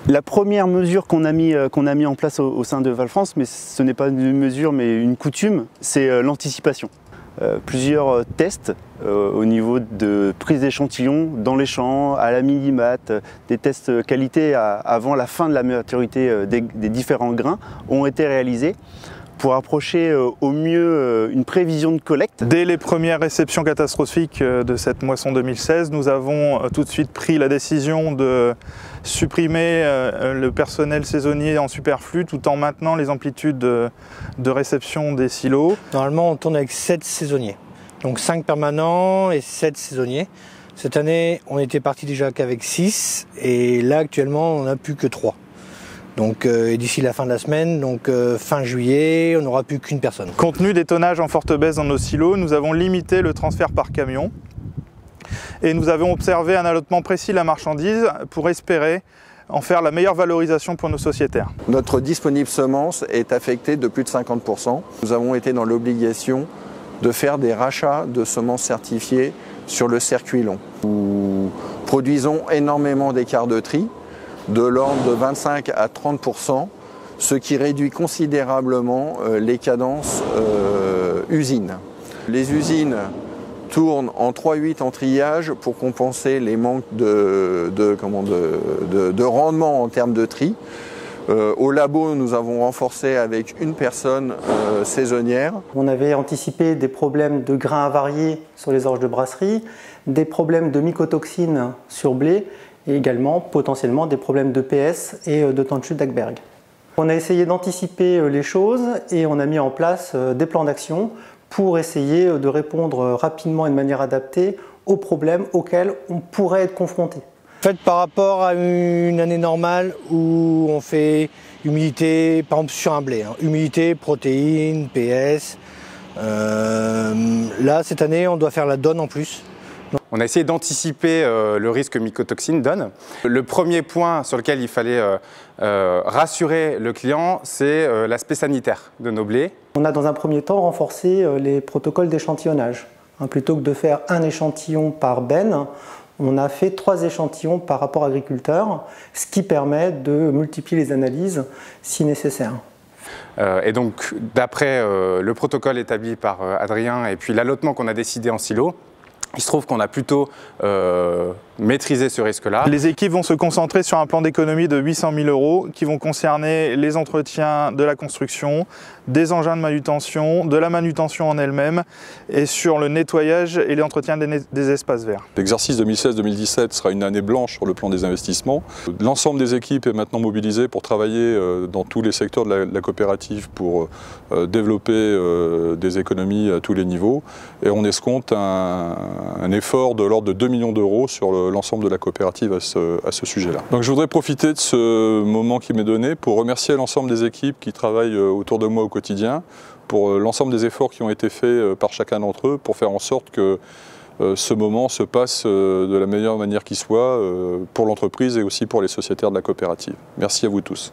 La première mesure qu'on a mis en place au sein de Valfrance, mais ce n'est pas une mesure mais une coutume, c'est l'anticipation. Plusieurs tests au niveau de prise d'échantillons dans les champs, à la mini-mat, des tests qualité avant la fin de la maturité des différents grains ont été réalisés pour approcher au mieux une prévision de collecte. Dès les premières réceptions catastrophiques de cette moisson 2016, nous avons tout de suite pris la décision de supprimer le personnel saisonnier en superflu tout en maintenant les amplitudes de réception des silos. Normalement, on tourne avec 7 saisonniers, donc 5 permanents et 7 saisonniers. Cette année, on était parti déjà qu'avec 6 et là actuellement, on n'a plus que 3. Donc, d'ici la fin de la semaine, donc fin juillet, on n'aura plus qu'une personne. Compte tenu des tonnages en forte baisse dans nos silos, nous avons limité le transfert par camion et nous avons observé un allotement précis de la marchandise pour espérer en faire la meilleure valorisation pour nos sociétaires. Notre disponible semence est affectée de plus de 50%. Nous avons été dans l'obligation de faire des rachats de semences certifiées sur le circuit long. Nous produisons énormément d'écarts de tri, de l'ordre de 25 à 30%, ce qui réduit considérablement les cadences usines. Les usines tournent en 3-8 en triage pour compenser les manques de rendement en termes de tri. Au labo, nous avons renforcé avec une personne saisonnière. On avait anticipé des problèmes de grains avariés sur les orges de brasserie, des problèmes de mycotoxines sur blé, et également potentiellement des problèmes de PS et de temps de chute d'Ackberg. On a essayé d'anticiper les choses et on a mis en place des plans d'action pour essayer de répondre rapidement et de manière adaptée aux problèmes auxquels on pourrait être confronté. En fait, par rapport à une année normale où on fait humidité, par exemple sur un blé, humidité, protéines, PS, là cette année on doit faire la donne en plus. On a essayé d'anticiper le risque que mycotoxine donne. Le premier point sur lequel il fallait rassurer le client, c'est l'aspect sanitaire de nos blés. On a dans un premier temps renforcé les protocoles d'échantillonnage. Plutôt que de faire un échantillon par benne, on a fait 3 échantillons par rapport agriculteur, ce qui permet de multiplier les analyses si nécessaire. Et donc, d'après le protocole établi par Adrien et puis l'allotement qu'on a décidé en silo, il se trouve qu'on a plutôt maîtrisé ce risque-là. Les équipes vont se concentrer sur un plan d'économie de 800 000 € qui vont concerner les entretiens de la construction, des engins de manutention, de la manutention en elle-même et sur le nettoyage et l'entretien des espaces verts. L'exercice 2016-2017 sera une année blanche sur le plan des investissements. L'ensemble des équipes est maintenant mobilisé pour travailler dans tous les secteurs de la coopérative pour développer des économies à tous les niveaux et on escompte un effort de l'ordre de 2 millions d'euros sur l'ensemble de la coopérative à ce sujet-là. Donc je voudrais profiter de ce moment qui m'est donné pour remercier l'ensemble des équipes qui travaillent autour de moi au quotidien, pour l'ensemble des efforts qui ont été faits par chacun d'entre eux pour faire en sorte que ce moment se passe de la meilleure manière qui soit pour l'entreprise et aussi pour les sociétaires de la coopérative. Merci à vous tous.